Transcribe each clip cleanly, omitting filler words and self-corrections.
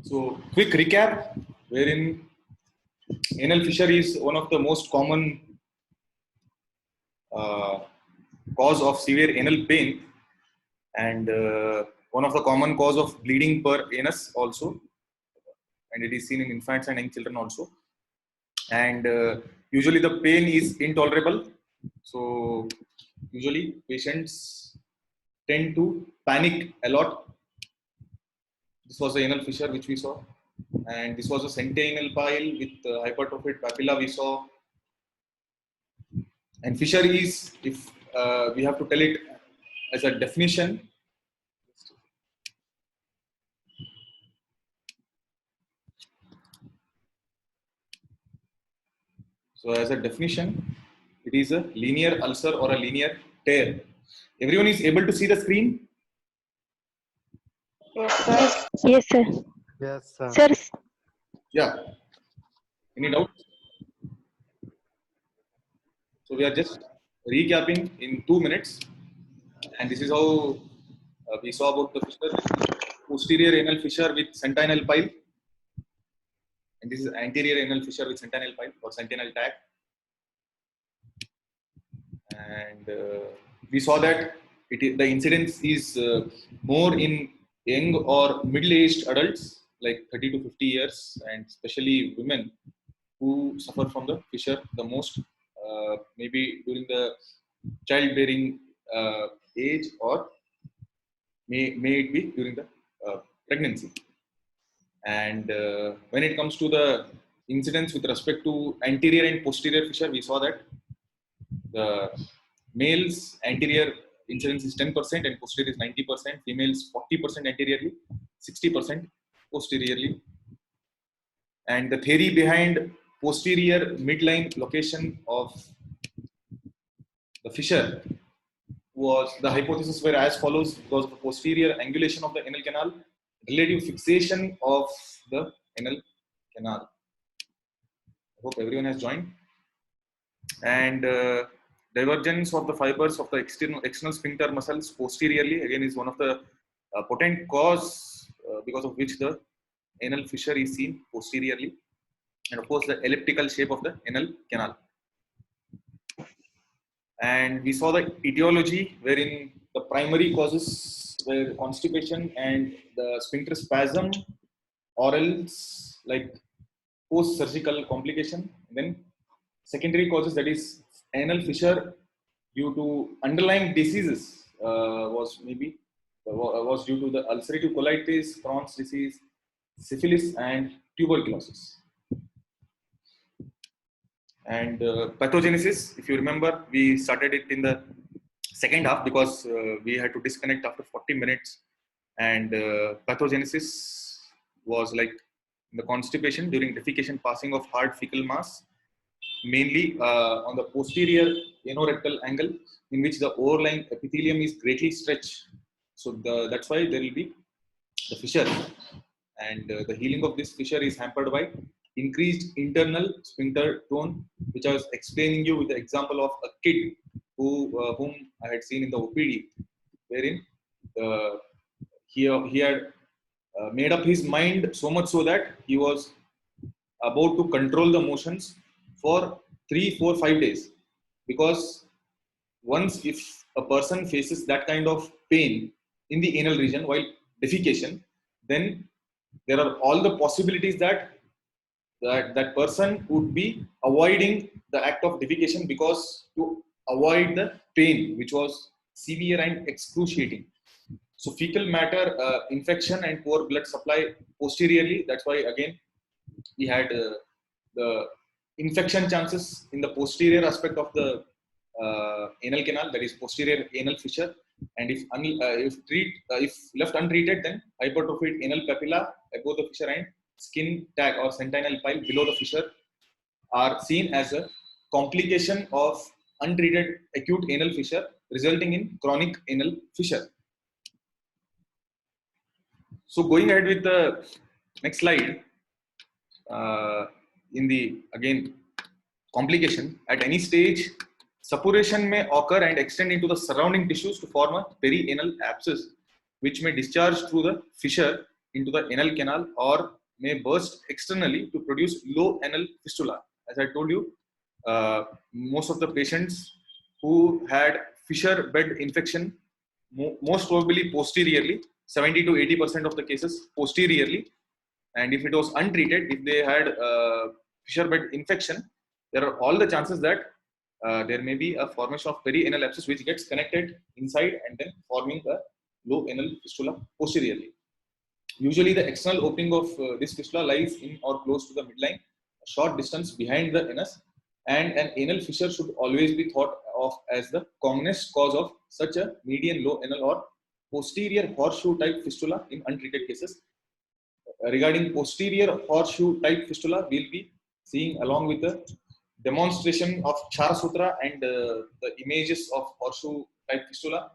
So, quick recap, wherein anal fissure is one of the most common cause of severe anal pain, and one of the common cause of bleeding per anus also, and it is seen in infants and young children also. And usually the pain is intolerable. So usually patients tend to panic a lot. This was the anal fissure which we saw, and this was a centennial pile with hypertrophied papilla we saw. And fissure is, if we have to tell it as a definition, so as a definition, it is a linear ulcer or a linear tear. Everyone is able to see the screen? Yes, sir. Yes, sir. Sir, Yeah. Any doubt? So we are just recapping in 2 minutes, and this is how we saw about the fissure. Posterior anal fissure with sentinel pile, and this is anterior anal fissure with sentinel pile or sentinel tag. And we saw that the incidence is more in young or middle-aged adults, like 30 to 50 years, and especially women who suffer from the fissure the most, maybe during the childbearing age, or may it be during the pregnancy. And when it comes to the incidence with respect to anterior and posterior fissure, we saw that the males anterior incidence is 10% and posterior is 90%. Females 40% anteriorly, 60% posteriorly. And the theory behind posterior midline location of the fissure was, the hypothesis were as follows: because of the posterior angulation of the anal canal, relative fixation of the anal canal. I hope everyone has joined. And divergence of the fibers of the external sphincter muscles posteriorly, again, is one of the potent cause because of which the anal fissure is seen posteriorly. And of course, the elliptical shape of the anal canal. And we saw the etiology, wherein the primary causes were constipation and the sphincter spasm, or else like post-surgical complication. And then secondary causes, that is anal fissure due to underlying diseases, was due to the ulcerative colitis, Crohn's disease, syphilis, and tuberculosis. And pathogenesis, if you remember, we started it in the second half because we had to disconnect after 40 minutes. And pathogenesis was like the constipation during defecation, passing of hard fecal mass, mainly on the posterior anorectal angle, in which the overlying epithelium is greatly stretched. So that's why there will be the fissure. And the healing of this fissure is hampered by increased internal sphincter tone, which I was explaining you with the example of a kid whom I had seen in the OPD, wherein he had made up his mind so much so that he was about to control the motions for 3, 4, 5 days. Because once if a person faces that kind of pain in the anal region while defecation, then there are all the possibilities that that person would be avoiding the act of defecation, because to avoid the pain which was severe and excruciating. So fecal matter infection and poor blood supply posteriorly, that's why again we had the infection chances in the posterior aspect of the anal canal, that is posterior anal fissure. And if left untreated, then hypertrophied anal papilla above the fissure and skin tag or sentinel pile below the fissure are seen as a complication of untreated acute anal fissure, resulting in chronic anal fissure. So going ahead with the next slide, in the again complication, at any stage suppuration may occur and extend into the surrounding tissues to form a perianal abscess, which may discharge through the fissure into the anal canal or may burst externally to produce low anal fistula. As I told you, most of the patients who had fissure bed infection, most probably posteriorly, 70 to 80% of the cases posteriorly. And if it was untreated, if they had fissure bed infection, there are all the chances that there may be a formation of perianal abscess which gets connected inside and then forming a low anal fistula posteriorly. Usually, the external opening of this fistula lies in or close to the midline, a short distance behind the anus, and an anal fissure should always be thought of as the commonest cause of such a median low anal or posterior horseshoe type fistula in untreated cases. Regarding posterior horseshoe type fistula, we'll be seeing along with the demonstration of Chara Sutra and the images of horseshoe type fistula,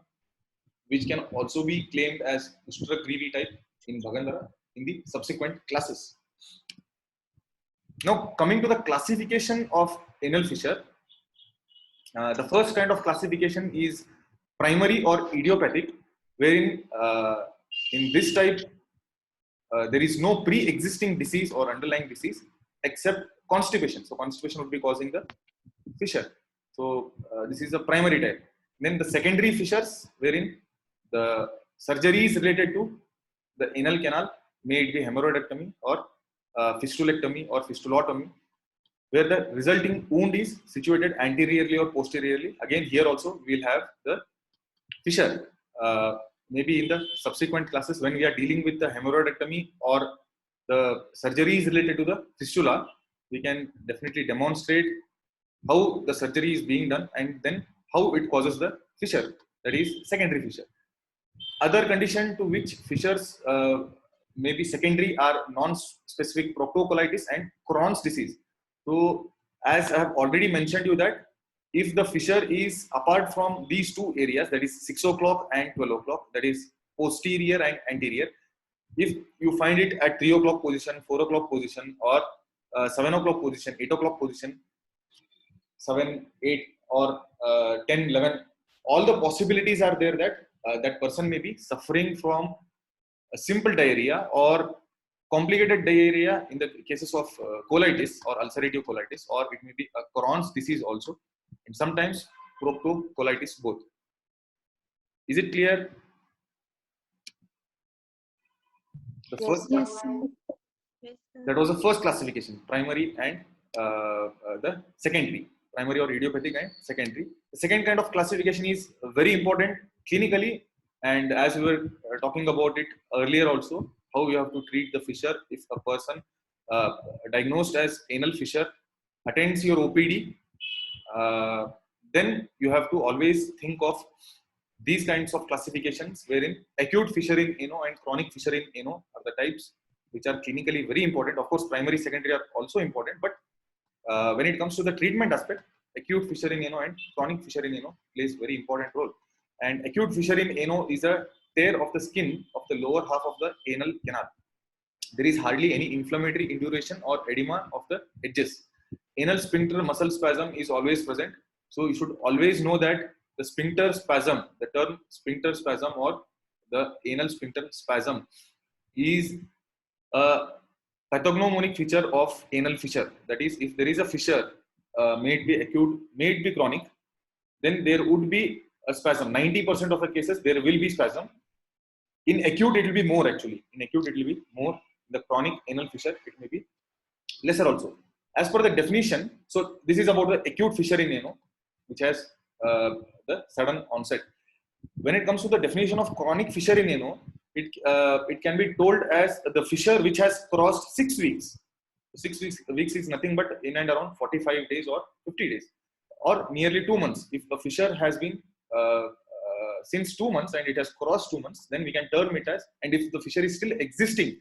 which can also be claimed as Ustragrivi type in Bhagandara in the subsequent classes. Now, coming to the classification of anal fissure, the first kind of classification is primary or idiopathic, wherein in this type there is no pre-existing disease or underlying disease except constipation. So constipation would be causing the fissure. So this is the primary type. Then the secondary fissures, wherein the surgery is related to the anal canal, may it be hemorrhoidectomy or fistulectomy or fistulotomy, where the resulting wound is situated anteriorly or posteriorly. Again, here also we'll have the fissure. Maybe in the subsequent classes, when we are dealing with the hemorrhoidectomy or the surgery is related to the fistula, we can definitely demonstrate how the surgery is being done and then how it causes the fissure, that is secondary fissure. Other condition to which fissures may be secondary are non-specific proctocolitis and Crohn's disease. So, as I have already mentioned you that if the fissure is apart from these two areas, that is 6 o'clock and 12 o'clock, that is posterior and anterior, if you find it at 3 o'clock position, 4 o'clock position, or 7 o'clock position, 8 o'clock position, 7, 8, or 10, 11, all the possibilities are there that that person may be suffering from a simple diarrhea or complicated diarrhea in the cases of colitis or ulcerative colitis, or it may be a Crohn's disease also, and sometimes proctocolitis both. Is it clear? The first Yes, sir. That was the first classification, primary and the secondary, primary or idiopathic and secondary. The second kind of classification is very important clinically, and as we were talking about it earlier also, how you have to treat the fissure if a person diagnosed as anal fissure attends your OPD. Then you have to always think of these kinds of classifications, wherein acute fissure in ano and chronic fissure in ano are the types which are clinically very important. Of course, primary, secondary are also important, but when it comes to the treatment aspect, acute fissure in ano and chronic fissure in ano plays very important role. And acute fissure in ano is a tear of the skin of the lower half of the anal canal. There is hardly any inflammatory induration or edema of the edges. Anal sphincter muscle spasm is always present. So you should always know that the sphincter spasm, the term sphincter spasm or the anal sphincter spasm, is a pathognomonic feature of anal fissure. That is, if there is a fissure, may it be acute, may it be chronic, then there would be a spasm. 90% of the cases there will be spasm. In acute, it will be more actually. In acute, it will be more. The chronic anal fissure, it may be lesser also. As per the definition, so this is about the acute fissure in ano, which has the sudden onset. When it comes to the definition of chronic fissure in ano, it can be told as the fissure which has crossed 6 weeks. 6 weeks is nothing but in and around 45 days or 50 days, or nearly 2 months. If the fissure has been since 2 months and it has crossed 2 months, then we can term it as, and if the fissure is still existing,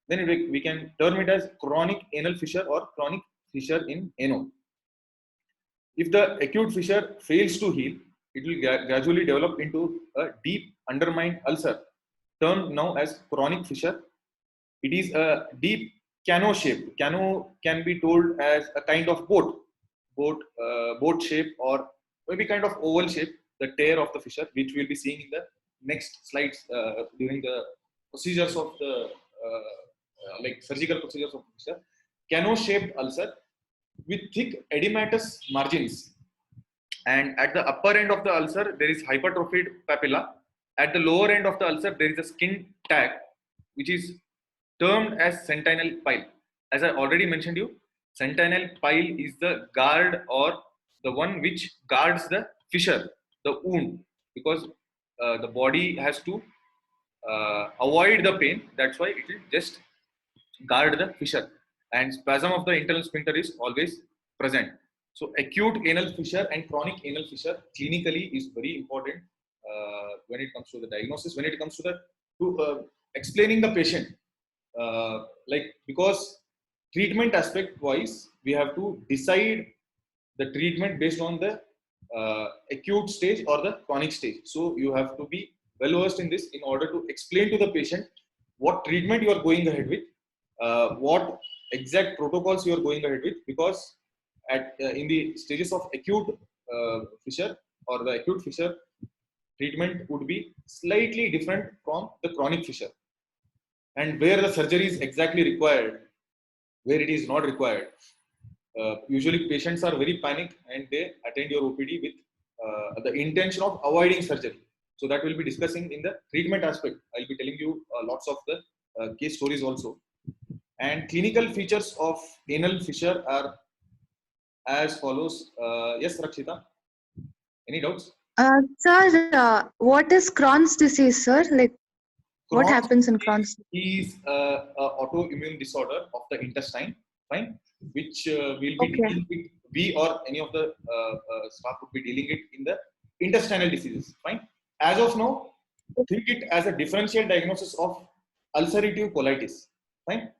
then we can term it as chronic anal fissure or chronic fissure in ano. If the acute fissure fails to heal, it will gradually develop into a deep undermined ulcer, termed now as chronic fissure. It is a deep cano shape. Cano can be told as a kind of boat shape, or maybe kind of oval shape, the tear of the fissure, which we'll be seeing in the next slides during the procedures of the like surgical procedures of fissure, cano-shaped ulcer with thick edematous margins. And at the upper end of the ulcer, there is hypertrophied papilla. At the lower end of the ulcer, there is a skin tag, which is termed as sentinel pile. As I already mentioned you, sentinel pile is the guard or the one which guards the fissure, the wound, because the body has to avoid the pain. That's why it will just guard the fissure. And spasm of the internal sphincter is always present. So acute anal fissure and chronic anal fissure clinically is very important when it comes to the diagnosis. When it comes to the explaining the patient, because treatment aspect wise, we have to decide the treatment based on the acute stage or the chronic stage. So you have to be well versed in this in order to explain to the patient what treatment you are going ahead with, what exact protocols you are going ahead with, because at in the stages of acute fissure or the acute fissure, treatment would be slightly different from the chronic fissure, and where the surgery is exactly required, where it is not required. Usually patients are very panic and they attend your OPD with the intention of avoiding surgery. So that we'll be discussing in the treatment aspect. I'll be telling you lots of the case stories also. And clinical features of anal fissure are as follows. Yes, Rakshita, any doubts? Sir, what is Crohn's disease, sir? Like, what Crohn's happens in Crohn's? is a autoimmune disorder of the intestine, fine, which we'll be Okay. dealing with, we or any of the staff would be dealing it in the intestinal diseases, fine. As of now, think it as a differential diagnosis of ulcerative colitis, fine.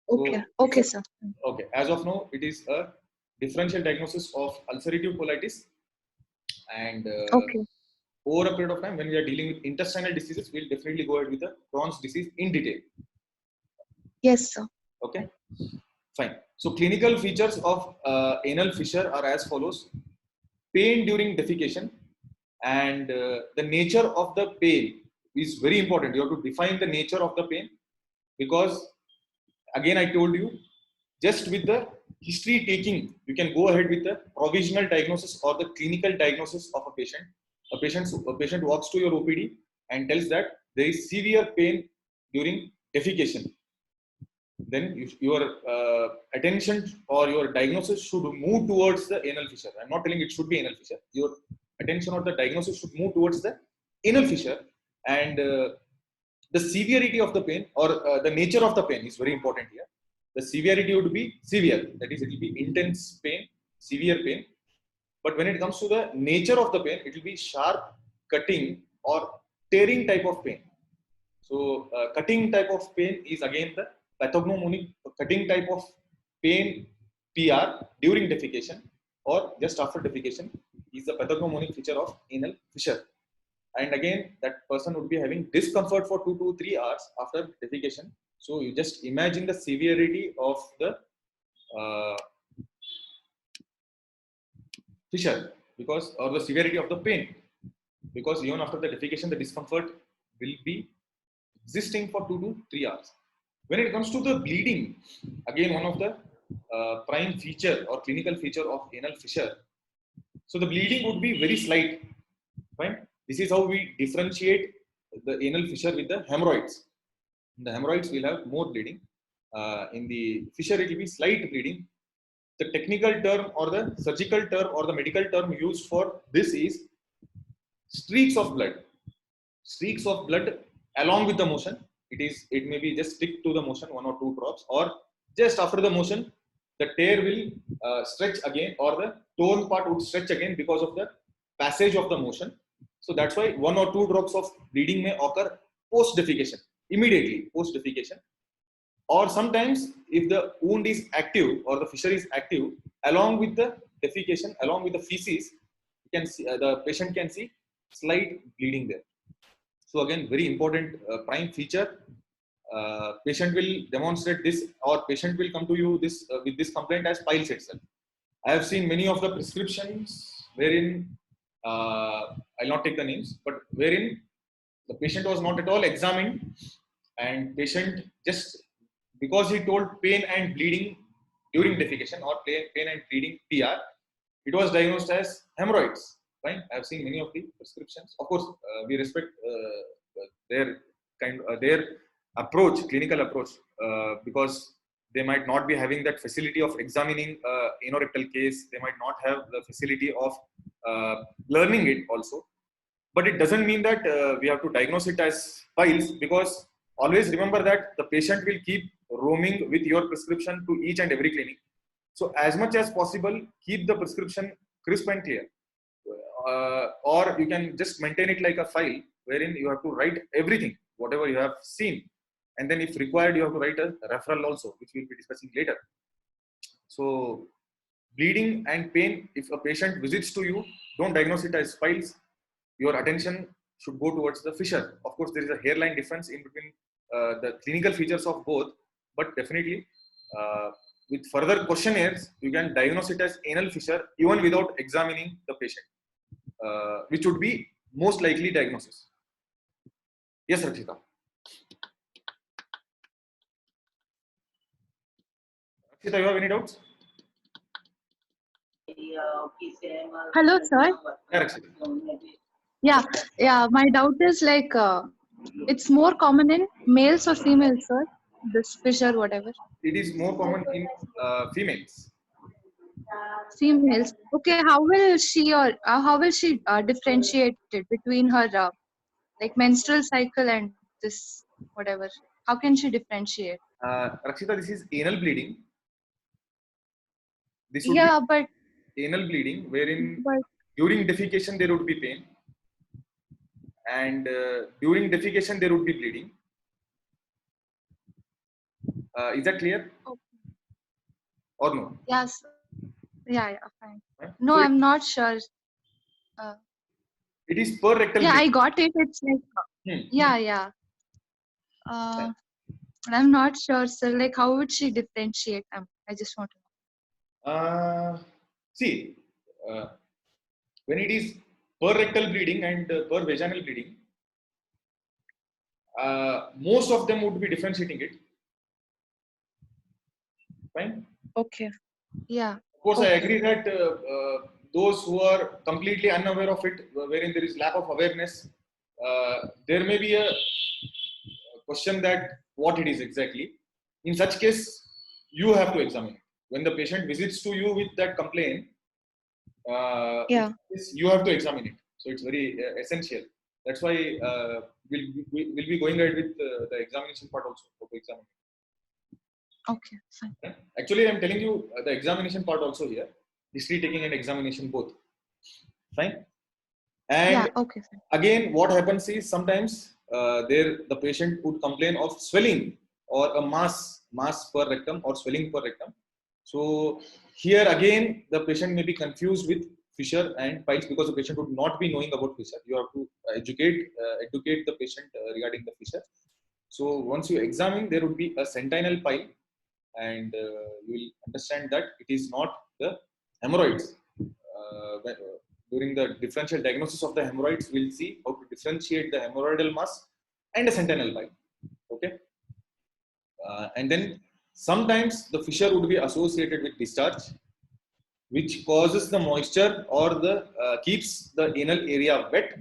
Okay. So, Okay, sir. okay, as of now, it is a differential diagnosis of ulcerative colitis, and Okay. over a period of time, when we are dealing with intestinal diseases, we'll definitely go ahead with the Crohn's disease in detail. Yes, sir. Okay, fine. So clinical features of anal fissure are as follows: pain during defecation, and the nature of the pain is very important. You have to define the nature of the pain, because again I told you, just with the history taking, you can go ahead with the provisional diagnosis or the clinical diagnosis of a patient. A patient walks to your OPD and tells that there is severe pain during defecation. Then your attention or your diagnosis should move towards the anal fissure. I'm not telling it should be anal fissure. Your attention or the diagnosis should move towards the anal fissure, and the severity of the pain or the nature of the pain is very important here. The severity would be severe, that is, it will be intense pain, severe pain. But when it comes to the nature of the pain, it will be sharp, cutting, or tearing type of pain. So, cutting type of pain is again the pathognomonic cutting type of pain, PR, during defecation or just after defecation is the pathognomonic feature of anal fissure. And again, that person would be having discomfort for 2 to 3 hours after defecation. So you just imagine the severity of the fissure, because, or the severity of the pain, because even after the defecation, the discomfort will be existing for 2 to 3 hours. When it comes to the bleeding, again, one of the prime feature or clinical feature of anal fissure. So the bleeding would be very slight, fine. This is how we differentiate the anal fissure with the hemorrhoids. In the hemorrhoids, we'll have more bleeding. In the fissure, it will be slight bleeding. The technical term or the surgical term or the medical term used for this is streaks of blood. Streaks of blood along with the motion. It may be just stick to the motion, 1 or 2 drops, or just after the motion, the tear will stretch again, or the torn part would stretch again because of the passage of the motion. So that's why 1 or 2 drops of bleeding may occur post defecation, immediately post defecation. Or sometimes, if the wound is active or the fissure is active, along with the defecation, along with the feces, you can see, the patient can see slight bleeding there. So again, very important prime feature. Patient will demonstrate this, or patient will come to you this with this complaint as piles itself. I have seen many of the prescriptions wherein I'll not take the names, but wherein the patient was not at all examined, and patient just because he told pain and bleeding during defecation or pain and bleeding PR, it was diagnosed as hemorrhoids. Fine, I have seen many of the prescriptions. Of course, we respect their their approach, clinical approach, because they might not be having that facility of examining anorectal case. They might not have the facility of learning it also. But it doesn't mean that we have to diagnose it as piles, because always remember that the patient will keep roaming with your prescription to each and every clinic. So as much as possible, keep the prescription crisp and clear. Or you can just maintain it like a file wherein you have to write everything, whatever you have seen. And then if required, you have to write a referral also, which we'll be discussing later. So bleeding and pain, if a patient visits to you, don't diagnose it as piles. Your attention should go towards the fissure. Of course, there is a hairline difference in between the clinical features of both, but definitely with further questionnaires, you can diagnose it as anal fissure even without examining the patient, which would be most likely diagnosis. Yes, Rakshita. Rakshita, you have any doubts? Hello, sir. Yeah, Rakshita. Yeah. My doubt is like, it's more common in males or females, sir? This fissure, whatever. It is more common in females. Females. Okay, how will she differentiate it between her like menstrual cycle and this whatever? How can she differentiate? Rakshita, this is anal bleeding. This would Yeah, but be anal bleeding, wherein during defecation there would be pain, and during defecation there would be bleeding. Is that clear? okay. Or no? Yes. Yeah, fine. Huh? No, So I'm not sure. it is per rectal Yeah, I bleeding. got it. It's like, yeah. But I'm not sure, sir. Like, how would she differentiate? I just want to know. See, when it is per rectal bleeding and per vaginal bleeding, most of them would be differentiating it. Fine. Okay. Yeah. Of course, Okay. I agree that those who are completely unaware of it, wherein there is lack of awareness, there may be a question that what it is exactly. In such case, you have to examine it. When the patient visits to you with that complaint, you have to examine it. So it's very essential. That's why we'll be going ahead with the examination part also. To examine. Okay, fine. Actually, I'm telling you the examination part also here. History taking and examination both. Fine. And okay, fine. Again, what happens is sometimes the patient would complain of swelling or a mass per rectum or swelling per rectum. So here again, the patient may be confused with fissure and piles because the patient would not be knowing about fissure. You have to educate the patient regarding the fissure. So once you examine, there would be a sentinel pile, and you will understand that it is not the hemorrhoids. During the differential diagnosis of the hemorrhoids, we'll see how to differentiate the hemorrhoidal mass and a sentinel pile. Okay, and then sometimes the fissure would be associated with discharge, which causes the moisture or the keeps the anal area wet,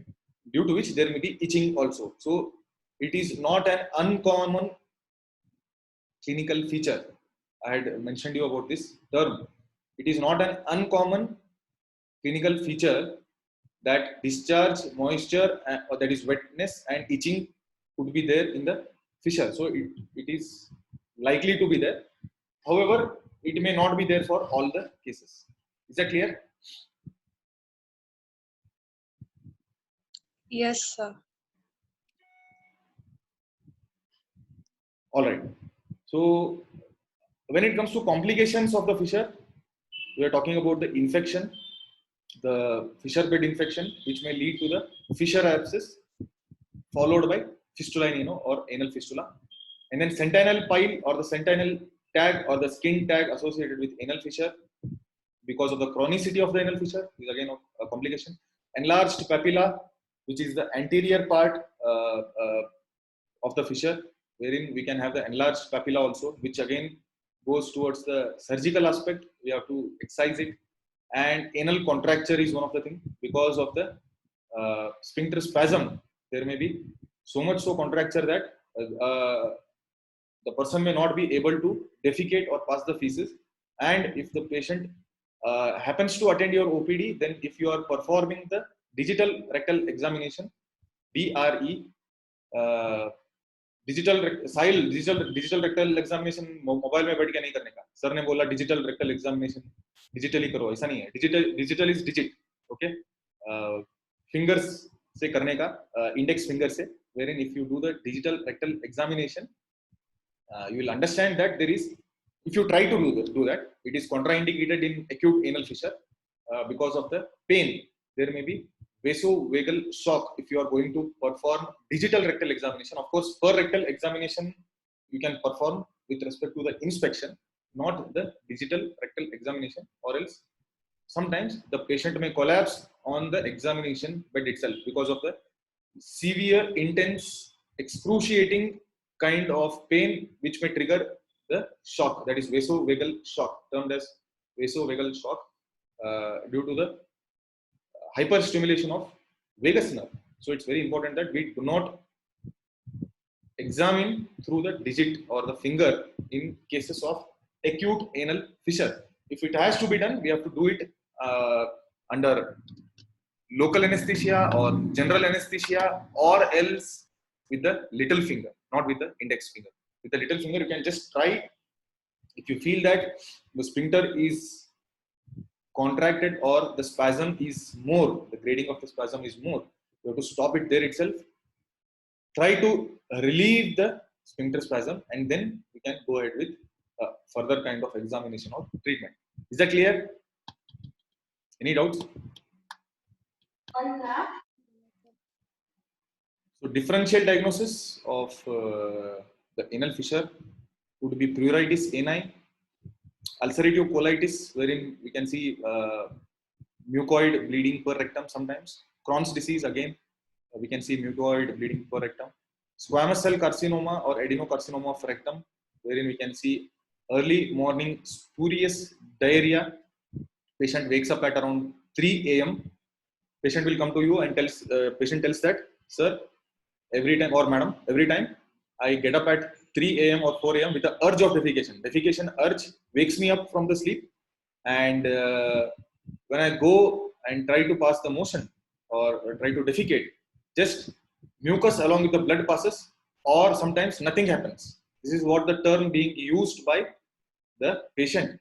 due to which there may be itching also. So it is not an uncommon clinical feature. I had mentioned you about this term. It is not an uncommon clinical feature that discharge, moisture, or that is wetness and itching could be there in the fissure. So it is likely to be there. However, it may not be there for all the cases. Is that clear? Yes, sir. All right. So when it comes to complications of the fissure, we are talking about the infection, the fissure bed infection, which may lead to the fissure abscess, followed by fistula in or anal fistula, and then sentinel pile or the sentinel tag or the skin tag associated with anal fissure because of the chronicity of the anal fissure is again a complication. Enlarged papilla, which is the anterior part of the fissure, wherein we can have the enlarged papilla also, which again goes towards the surgical aspect. We have to excise it. And anal contracture is one of the things because of the sphincter spasm. There may be so much so contracture that the person may not be able to defecate or pass the feces. And if the patient happens to attend your OPD, then if you are performing the digital rectal examination, DRE, digital rectal examination mobile में बैठ के नहीं करने का. Sir ने बोला digital rectal examination digitally करो, ऐसा नहीं है. Digital is digit, okay. Fingers से करने का, इंडेक्स फिंगर से, wherein if you do the digital rectal examination, you will understand that there is, if you try to do that, it is contraindicated in acute anal fissure because of the pain. There may be vasovagal shock if you are going to perform digital rectal examination. Of course, per rectal examination you can perform with respect to the inspection, not the digital rectal examination, or else sometimes the patient may collapse on the examination bed itself because of the severe, intense, excruciating kind of pain which may trigger the shock, that is vasovagal shock, termed as vasovagal shock, due to the hyperstimulation of vagus nerve. So it's very important that we do not examine through the digit or the finger in cases of acute anal fissure. If it has to be done, we have to do it under local anesthesia or general anesthesia, or else with the little finger, not with the index finger. With the little finger, you can just try. If you feel that the sphincter is contracted or the spasm is more, the grading of the spasm is more, you have to stop it there itself. Try to relieve the sphincter spasm, and then you can go ahead with further kind of examination or treatment. Is that clear? Any doubts? So differential diagnosis of the anal fissure would be pruritus ani, ulcerative colitis, wherein we can see mucoid bleeding per rectum sometimes. Crohn's disease, again, we can see mucoid bleeding per rectum. Squamous cell carcinoma or adenocarcinoma of rectum, wherein we can see early morning spurious diarrhea. Patient wakes up at around 3 a.m. Patient will come to you and patient tells that, sir, every time, or madam, every time I get up at 3 a.m. or 4 a.m. with the urge of defecation. Defecation urge wakes me up from the sleep, and when I go and try to pass the motion or try to defecate, just mucus along with the blood passes, or sometimes nothing happens. This is what the term being used by the patient.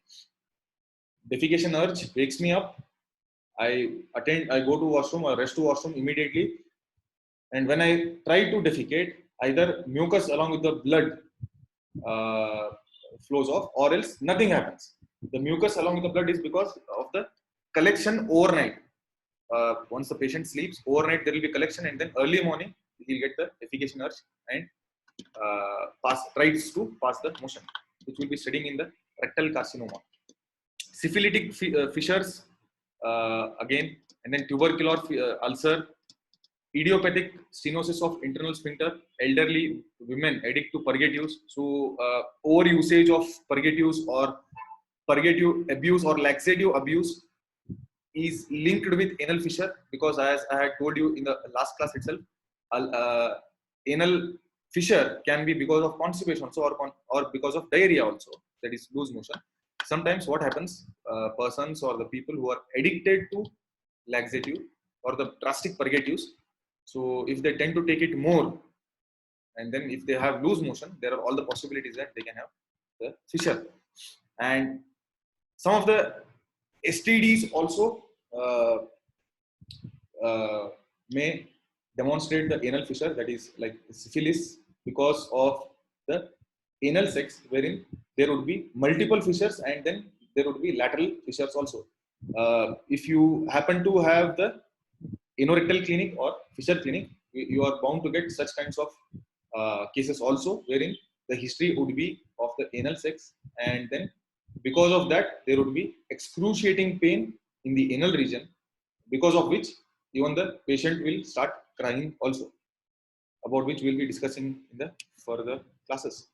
Defecation urge wakes me up. I go to washroom or rest to washroom immediately, and when I try to defecate, either mucus along with the blood flows off, or else nothing happens. The mucus along with the blood is because of the collection overnight. Once the patient sleeps, overnight there will be collection, and then early morning he'll get the defecation urge and tries to pass the motion, which we'll be studying in the rectal carcinoma. Syphilitic fissures, again, and then tubercular ulcer, idiopathic stenosis of internal sphincter, elderly women addict to purgatives. So over usage of purgatives or purgative abuse or laxative abuse is linked with anal fissure, because as I had told you in the last class itself, anal fissure can be because of constipation also, or because of diarrhea also, that is loose motion. Sometimes what happens, persons or the people who are addicted to laxative or the drastic purgatives, so if they tend to take it more, and then if they have loose motion, there are all the possibilities that they can have the fissure. And some of the STDs also may demonstrate the anal fissure, that is like syphilis, because of the anal sex, wherein there would be multiple fissures and then there would be lateral fissures also. If you happen to have the anorectal clinic or fissure clinic, you are bound to get such kinds of cases also, wherein the history would be of the anal sex, and then because of that there would be excruciating pain in the anal region, because of which even the patient will start crying also, about which we'll be discussing in the further classes.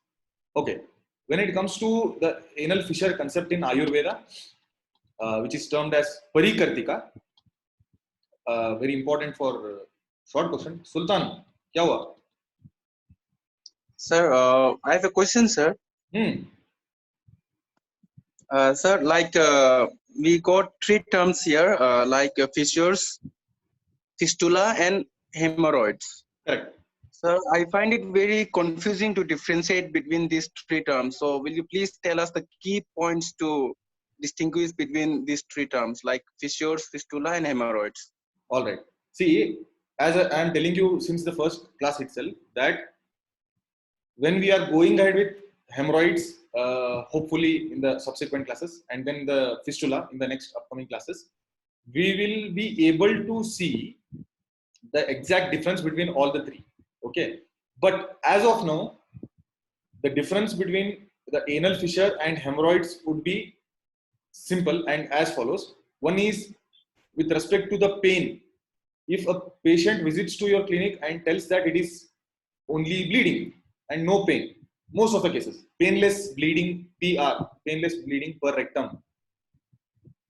Okay. When it comes to the anal fissure concept in Ayurveda, which is termed as Parikartika, very important for short question. Sultan, क्या हुआ? Sir, I have a question, sir. Sir, like we got three terms here, like fissures, fistula, and hemorrhoids. Correct. Sir, I find it very confusing to differentiate between these three terms. So, will you please tell us the key points to distinguish between these three terms, like fissures, fistula, and hemorrhoids? All right. See, as I am telling you since the first class itself, that when we are going ahead with hemorrhoids, hopefully in the subsequent classes, and then the fistula in the next upcoming classes, we will be able to see the exact difference between all the three. Okay. But as of now, the difference between the anal fissure and hemorrhoids would be simple and as follows. One is with respect to the pain. If a patient visits to your clinic and tells that it is only bleeding and no pain, most of the cases, painless bleeding PR, painless bleeding per rectum,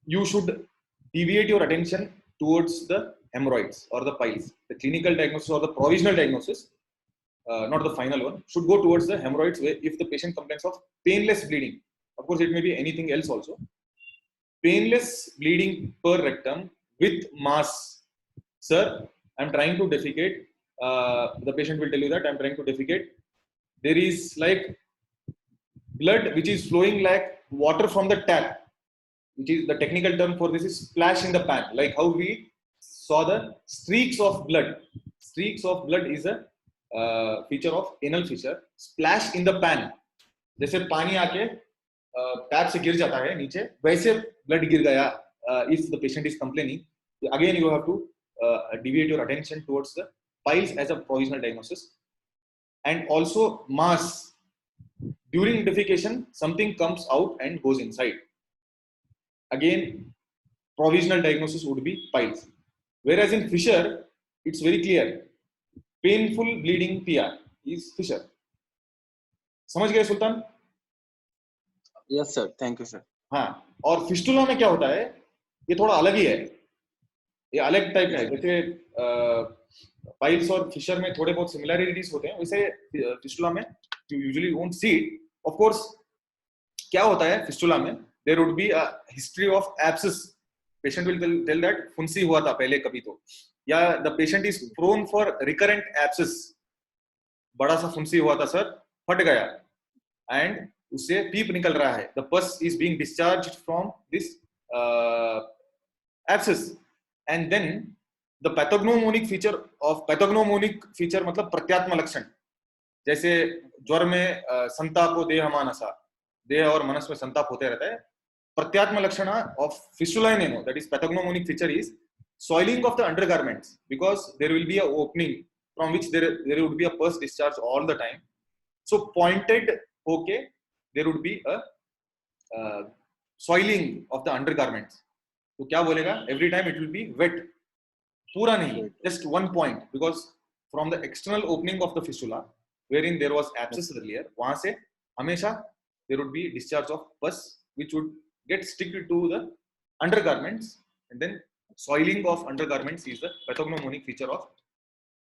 you should deviate your attention towards the hemorrhoids or the piles. The clinical diagnosis or the provisional diagnosis, not the final one, should go towards the hemorrhoids where if the patient complains of painless bleeding. Of course, it may be anything else also. Painless bleeding per rectum with mass. Sir, I'm trying to defecate. The patient will tell you that I'm trying to defecate. There is like blood which is flowing like water from the tap, which is the technical term for this is splash in the pan. Like how we saw the streaks of blood. Streaks of blood is a feature of anal fissure. Splash in the pan. जैसे पानी आके tap से गिर जाता है नीचे, वैसे blood गिर गया. If the patient is complaining, again you have to deviate your attention towards the piles as a provisional diagnosis. And also mass. During defecation, something comes out and goes inside. Again, provisional diagnosis would be piles. Whereas in fissure, it's very clear. Painful bleeding PR is fissure. समझ गए सुल्तान? Yes, sir. Thank you, sir. हाँ. और fistula में क्या होता है? ये थोड़ा अलग ही है. ये अलग टाइप का है. जैसे पाइल्स और फिशर में थोड़े बहुत सिमिलरिटीज होते हैं, वैसे फिस्टुला में you usually won't see it. Of course, क्या होता है फिस्टुला में? There would be a history of abscess. Patient will tell that फुंसी हुआ था पहले कभी तो, या the patient is prone for recurrent abscess. बड़ा सा फुंसी हुआ था सर, फट गया, and उससे पीप निकल रहा है. The pus is being discharged from this abscess, and then the pathognomonic feature मतलब प्रत्यात्म लक्षण. जैसे ज्वर में संताप हो देह मानसा, देह और मनस में संताप होते रहता है. प्रत्यात्म लक्षण of fistula in ano, that is pathognomonic feature, is soiling of the undergarments, because there will be a opening from which there would be a pus discharge all the time. So pointed okay, there would be a soiling of the undergarments. तो क्या बोलेगा? Every time it will be wet. पूरा नहीं, just one point, because from the external opening of the fistula, wherein there was abscess earlier, वहां से हमेशा there would be discharge of pus, which would get stick to the undergarments, and then soiling of undergarments is the pathognomonic feature of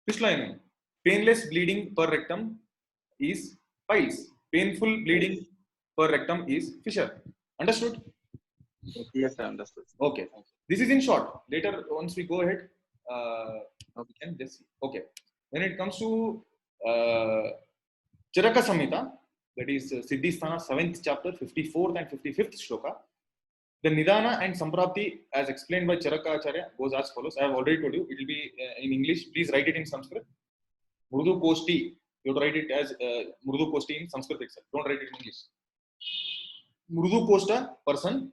fistula. Painless bleeding per rectum is piles. Painful bleeding per rectum is fissure. Understood? Yes, I understood. Okay. This is in short. Later, once we go ahead, we can just see. Okay. When it comes to Charaka Samhita, that is Siddhisthana 7th chapter, 54th and 55th shloka, the Nidana and Samprapti, as explained by Charaka Acharya, goes as follows. I have already told you, it will be in English. Please write it in Sanskrit. Mrudu Koshti. You have to write it as Mrudu Koshti in Sanskrit itself. Don't write it in English. Mrudu Koshta, person.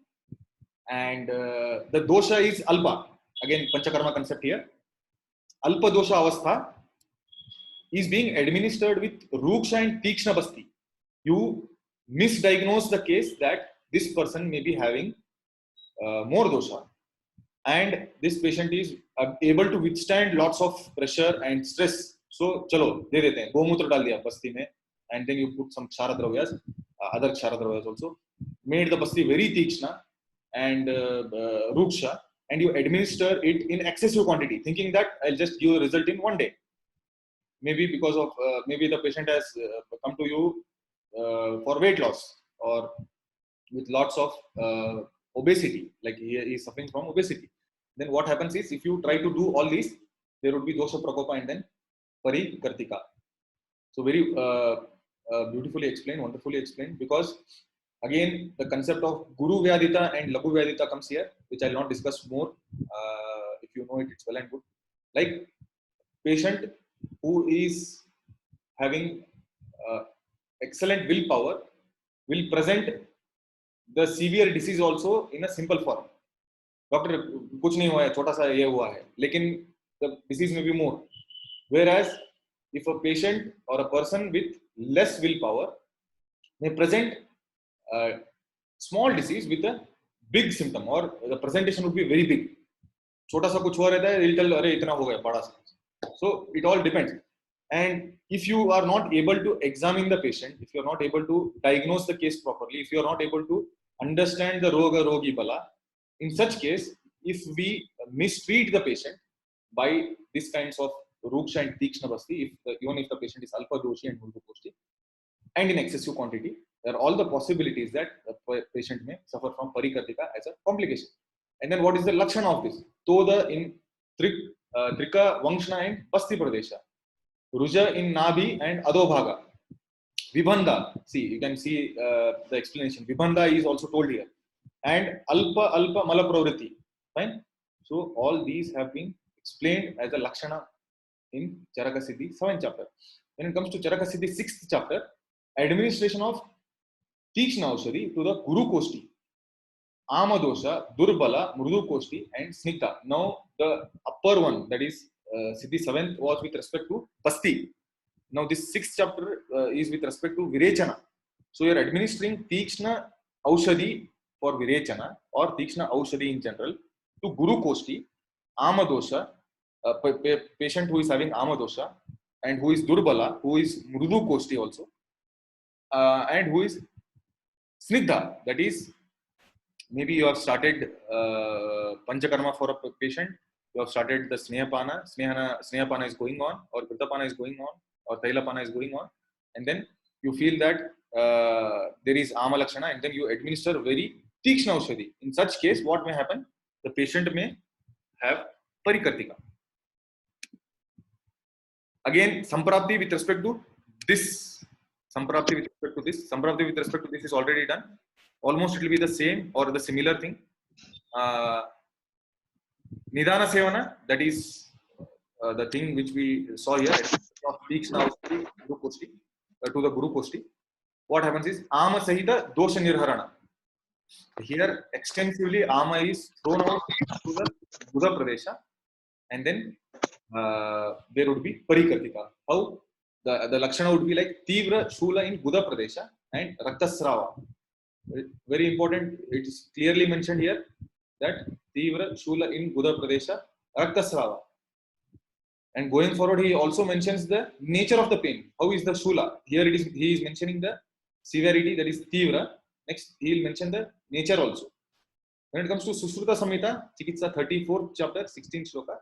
And the dosha is Alpa. Again, Panchakarma concept here. Alpa dosha avastha is being administered with Ruksha and Tikshna Basti. You misdiagnose the case that this person may be having more dosha, and this patient is able to withstand lots of pressure and stress. So, चलो दे देते हैं, गोमूत्र डाल दिया बस्ती में, and then you put some Ksharadravas, other Ksharadravas also, made the basti very Tikshna and Ruksha, and you administer it in excessive quantity, thinking that I'll just give a result in one day. Maybe because of maybe the patient has come to you for weight loss or with lots of obesity, like he is suffering from obesity. Then what happens is, if you try to do all these, there would be dosha prakopa and then parikartika. So very beautifully explained, wonderfully explained, because again the concept of Guru Vyadita and Lagu Vyadita comes here, which I will not discuss more. If you know it, it's well and good. Like patient who is having excellent willpower will present the severe disease also in a simple form. Doctor, कुछ नहीं हुआ है, छोटा सा ये हुआ है, लेकिन the disease may be more. Whereas if a patient or a person with less willpower may present a small disease with a big symptom, or the presentation would be very big. छोटा सा कुछ हुआ रहता है, they'll tell, अरे इतना हो गया बड़ा सा. So it all depends. And if you are not able to examine the patient, if you are not able to diagnose the case properly, if you are not able to understand the roga rogi bala, in such case, if we mistreat the patient by this kinds of ruksha and tikshna basti, even if the patient is alpha doshi and murdu kosti, and in excessive quantity, there are all the possibilities that the patient may suffer from parikartika as a complication. And then what is the lakshana of this? Toda in Trika, Vangshna and Basti Pradesha. Ruja in Nabi and Adobhaga. Vibhanda, see, you can see the explanation. Vibhanda is also told here. And Alpa Malapravriti. Fine? So all these have been explained as a Lakshana in Charaka Siddhi 7th chapter. When it comes to Charaka Siddhi 6th chapter, administration of Tikshna Aushadhi to the Guru Kosti. Amadosha, Durbala, Mrudu Kosti, and Snigdha. Now the upper one, that is Siddhi 7th, was with respect to Basti. Now this 6th chapter is with respect to Virechana. So you are administering Tikshna Aushadhi for Virechana or Tikshna Aushadhi in general to Guru Kosti, Amadosha, patient who is having Amadosha, and who is Durbala, who is Mrudu Kosti also, and who is Snigdha, that is, maybe you have started Panchakarma for a patient, you have started the Snehapana, Snehapana is going on, or Gritapana is going on, or Tailapana is going on, and then you feel that there is Amalakshana, and then you administer very Tikshna Aushadhi. In such case, what may happen? The patient may have Parikartika. Again, Samprapti with respect to this, Samprapti with respect to this is already done. Almost it will be the same or the similar thing. Nidana Sevana, that is the thing which we saw here, speaks now to the Guru Kosti. What happens is Ama Sahita Dosha Nirharana. Here extensively Ama is thrown out to the Buddha Pradesha, and then there would be Parikartika. How? The Lakshana would be like Tivra Shula in Buddha Pradesha and Raktasrava. Very important, it is clearly mentioned here that Tivra Shula in Buddha Pradesha Raktasrava. And going forward, he also mentions the nature of the pain. How is the Shula? Here it is, he is mentioning the severity, that is Tivra. Next, he will mention the nature also. When it comes to Sushruta Samhita, Chikitsa 34th chapter, 16th shloka,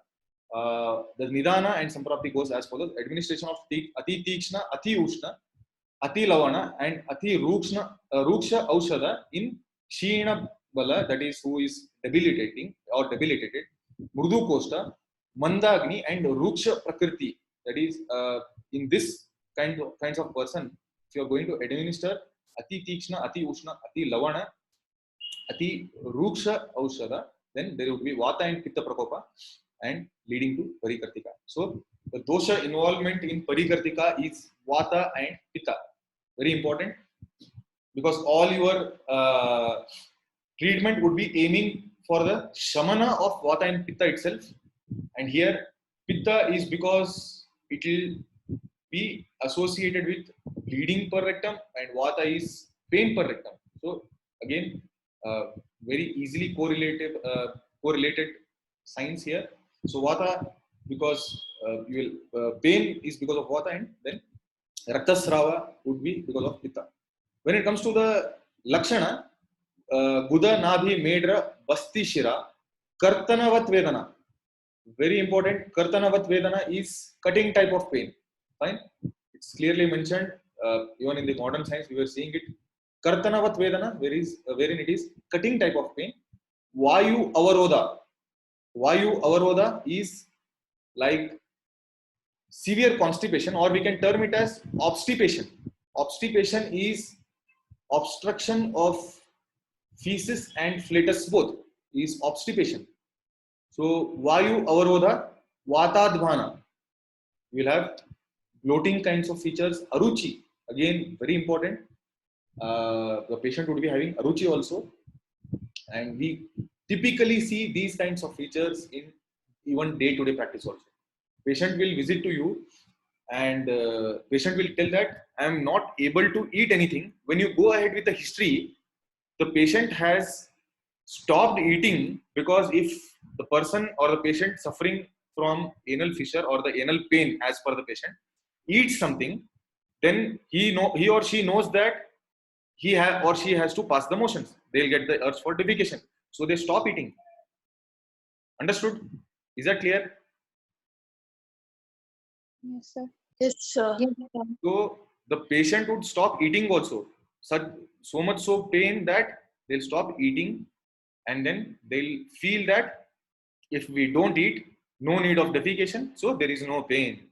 the Nidana and Samprapti goes as follows. Administration of Ati Tikshna, Ati Ushna, Ati Lavana, and Ati Ruksha Aushada in Sheena Bala, that is who is debilitating or debilitated, Murdu Kosta, Mandagni, and Ruksha Prakriti, that is in this kinds of person, if you are going to administer Ati Tikshna, Ati Ushna, Ati Lavana, Ati Ruksha Aushada, then there will be Vata and Pitta Prakopa and leading to Parikartika. So the dosha involvement in Parikartika is Vata and Pitta. Very important, because all your treatment would be aiming for the Shamana of Vata and Pitta itself. And here Pitta is because it will be associated with bleeding per rectum, and Vata is pain per rectum. So again, very easily correlated signs here. So Vata, because pain is because of Vata, and then Raktasrava would be because of Pitta. When it comes to the Lakshana, Guda Nabhi Medra Basti Shira Kartanavat Vedana. Very important. Kartanavat Vedana is cutting type of pain. Fine. It's clearly mentioned. Even in the modern science, we were seeing it. Kartanavat Vedana, wherein it is cutting type of pain. Vayu Avaroda. Vayu Avaroda is like severe constipation, or we can term it as obstipation. Obstipation is obstruction of feces and flatus both, is obstipation. So Vayu Avarodha, Vatadhvana. We will have bloating kinds of features. Aruchi, again very important. The patient would be having aruchi also, and we typically see these kinds of features in even day-to-day practice also. Patient will visit to you, and patient will tell that I am not able to eat anything. When you go ahead with the history, the patient has stopped eating because if the person or the patient suffering from anal fissure or the anal pain as per the patient eats something, then he or she knows that or she has to pass the motions. They'll get the urge for defecation, so they stop eating. Understood? Is that clear? Yes, sir. Yes, sir. Yes, sir. So the patient would stop eating also. So much so pain that they'll stop eating, and then they'll feel that if we don't eat, no need of defecation, so there is no pain.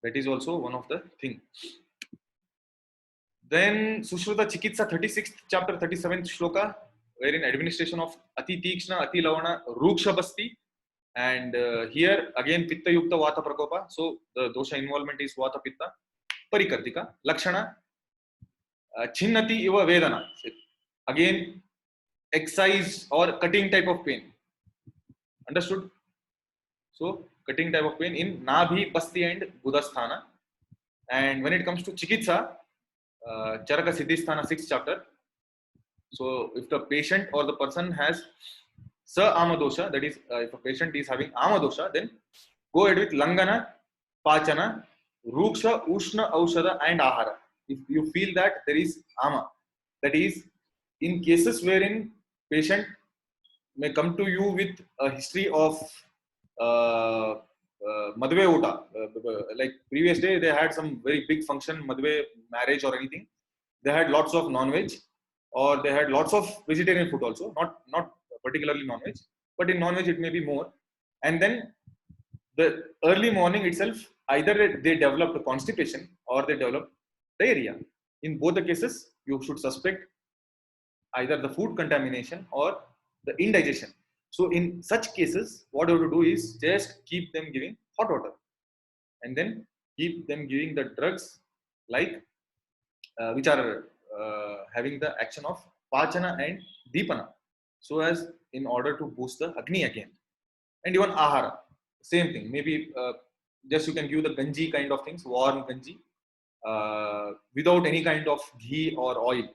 That is also one of the things. Then Sushruta Chikitsa 36th chapter 37th shloka, wherein administration of Ati Tikshna, Ati Lavana, Ruksha Basti. And here again Pitta Yukta Vata Prakopa. So the dosha involvement is Vata Pitta. Parikartika. Lakshana Chinnati Iva Vedana. Again excise or cutting type of pain. Understood? So cutting type of pain in Nabhi, Basti and Budasthana. And when it comes to Chikitsa, Charaka Siddhisthana 6th chapter. So if the patient or the person has Sa Amadosha, that is, if a patient is having Amadosha, then go ahead with Langana, Pachana, Ruksha, Ushna, Aushada, and Ahara. If you feel that there is Ama, that is, in cases wherein patient may come to you with a history of Madhve Ota, like previous day they had some very big function, Madhve marriage or anything. They had lots of non-veg, or they had lots of vegetarian food also, not particularly non-veg, but in non-veg it may be more. And then the early morning itself, either they developed constipation or they developed diarrhea. In both the cases, you should suspect either the food contamination or the indigestion. So in such cases, what you have to do is just keep them giving hot water, and then keep them giving the drugs like which are having the action of Pachana and Deepana, so as in order to boost the Agni again. And even Ahara, same thing. Maybe just you can give the Ganji kind of things, warm Ganji, without any kind of ghee or oil.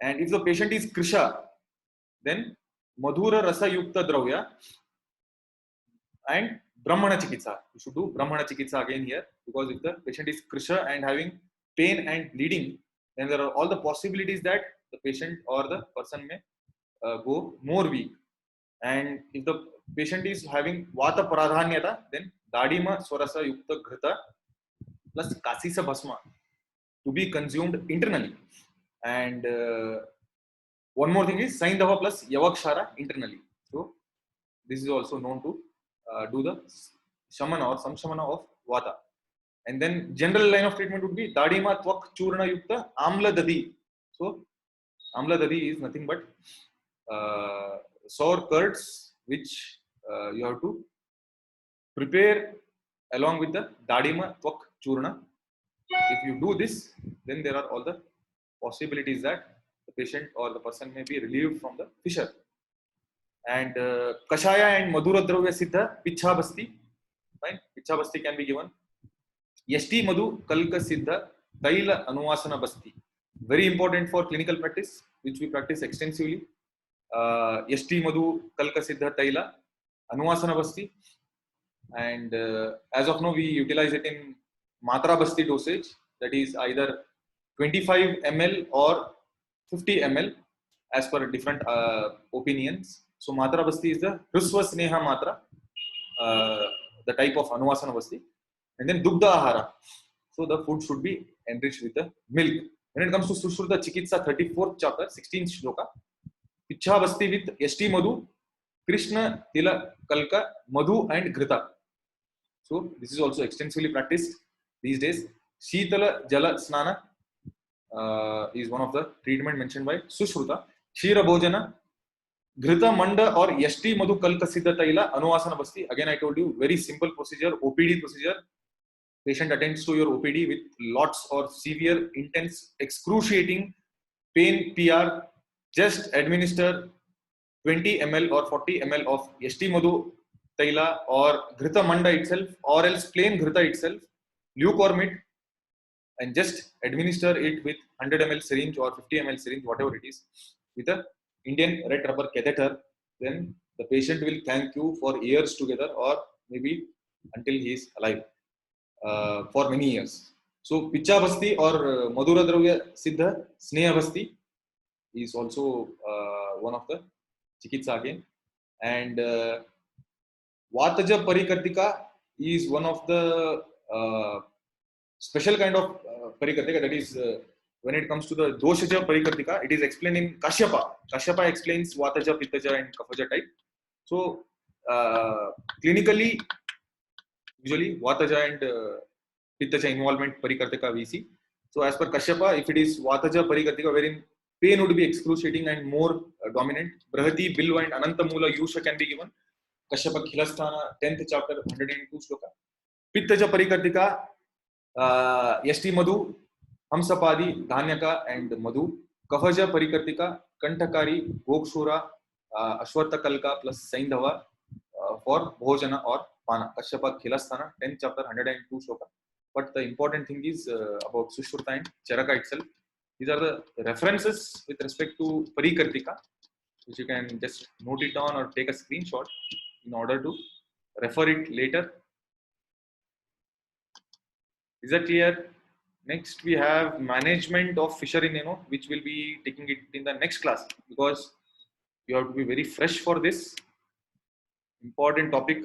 And if the patient is Krisha, then Madhura Rasa Yukta Dravya and Brahmana Chikitsa. You should do Brahmana Chikitsa again here, because if the patient is Krisha and having pain and bleeding, then there are all the possibilities that the patient or the person may go more weak. And if the patient is having Vata Pradhanyata, then Dadima Swarasa Yukta Ghrita plus Kasisa Bhasma to be consumed internally. And one more thing is Saindhava plus Yavakshara internally. So this is also known to do the Shamana or Samshamana of Vata. And then general line of treatment would be Dadima Tvak Churna Yukta Amla Dadi. So Amla Dadi is nothing but sour curds which you have to prepare along with the Dadima Tvak Churna. If you do this, then there are all the possibilities that the patient or the person may be relieved from the fissure. And Kashaya and Madhura Dravya Siddha Pichha Basti. Fine, Pichha Basti can be given. Yashti Madhu Kalka Siddha Taila Anuvasana Basti. Very important for clinical practice, which we practice extensively. Yashti Madhu Kalka Siddha Taila Anuvasana Basti. And as of now, we utilize it in Matra Basti dosage, that is either 25 ml or 50 ml as per different opinions. So Matra Basti is the Hrusva Sneha Matra, the type of Anuvasana Basti. And then Dugdha Ahara. So the food should be enriched with the milk. When it comes to Sushruta Chikitsa 34th chapter, 16th shloka, Pichha Basti with Yashti Madhu, Krishna, Tila, Kalka, Madhu and Ghrita. So this is also extensively practiced these days. Shitala Jala Snana is one of the treatment mentioned by Sushruta. Shira Bhojana, Ghrita Manda or Yashti Madhu Kalka Siddha Taila, Anuvasana Basti. Again, I told you, very simple procedure, OPD procedure. Patient attends to your OPD with lots or severe, intense, excruciating pain PR. Just administer 20 ml or 40 ml of Yashti Madhu Taila or Ghrita Manda itself, or else plain Ghrita itself, lukewarm, and just administer it with 100 ml syringe or 50 ml syringe, whatever it is, with a Indian red rubber catheter. Then the patient will thank you for years together, or maybe until he is alive, for many years. So Picha Basti or Madhura Dravya Siddha Sneha Basti is also one of the Chikitsa again. And Vataja Parikartika is one of the special kind of Parikartika, that is when it comes to the Doshaja Parikartika, it is explained in Kashyapa. Kashyapa explains Vataja, Pittaja and Kaphaja type. So clinically, usually Vataja and Pittaja involvement Parikartika we see. So as per Kashyapa, if it is Vataja Parikartika, wherein pain would be excruciating and more dominant, Brahati, Bilva and Anantamula Yusha can be given. Kashyapa Khilastana, 10th chapter, 102 shloka. Pittaja Parikartika, Yashti Madhu, Hamsapadi, Dhanyaka and Madhu. Kafaja Parikartika, Kantakari, Gokshura, Ashwarta Kalka plus Saindhava for Bhojana or Pana. Kashyapa Khilastana, 10th chapter, 102 shloka. But the important thing is about Sushruta and Charaka itself. These are the references with respect to Parikartika, which you can just note it down or take a screenshot in order to refer it later. Is that clear? Next, we have management of Fisher in Nano, which will be taking it in the next class, because you have to be very fresh for this important topic,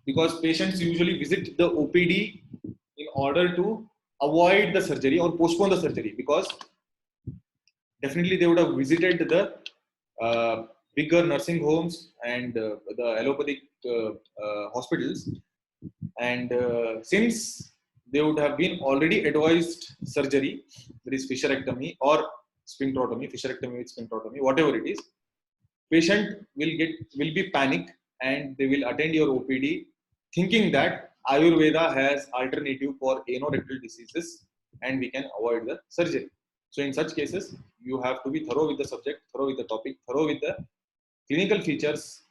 because patients usually visit the OPD in order to avoid the surgery or postpone the surgery, because definitely they would have visited the bigger nursing homes and the allopathic hospitals, and since they would have been already advised surgery, that is fissurectomy or sphincterotomy, fissurectomy with sphincterotomy, whatever it is, patient will be panic and they will attend your OPD thinking that Ayurveda has alternative for anorectal diseases and we can avoid the surgery. So in such cases, you have to be thorough with the subject, thorough with the topic, thorough with the clinical features,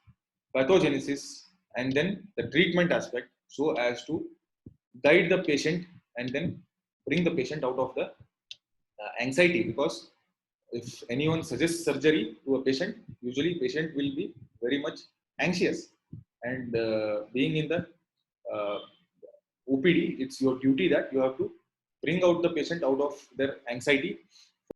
pathogenesis, and then the treatment aspect, so as to guide the patient and then bring the patient out of the anxiety. Because if anyone suggests surgery to a patient, usually patient will be very much anxious, and being in the OPD, it's your duty that you have to bring out the patient out of their anxiety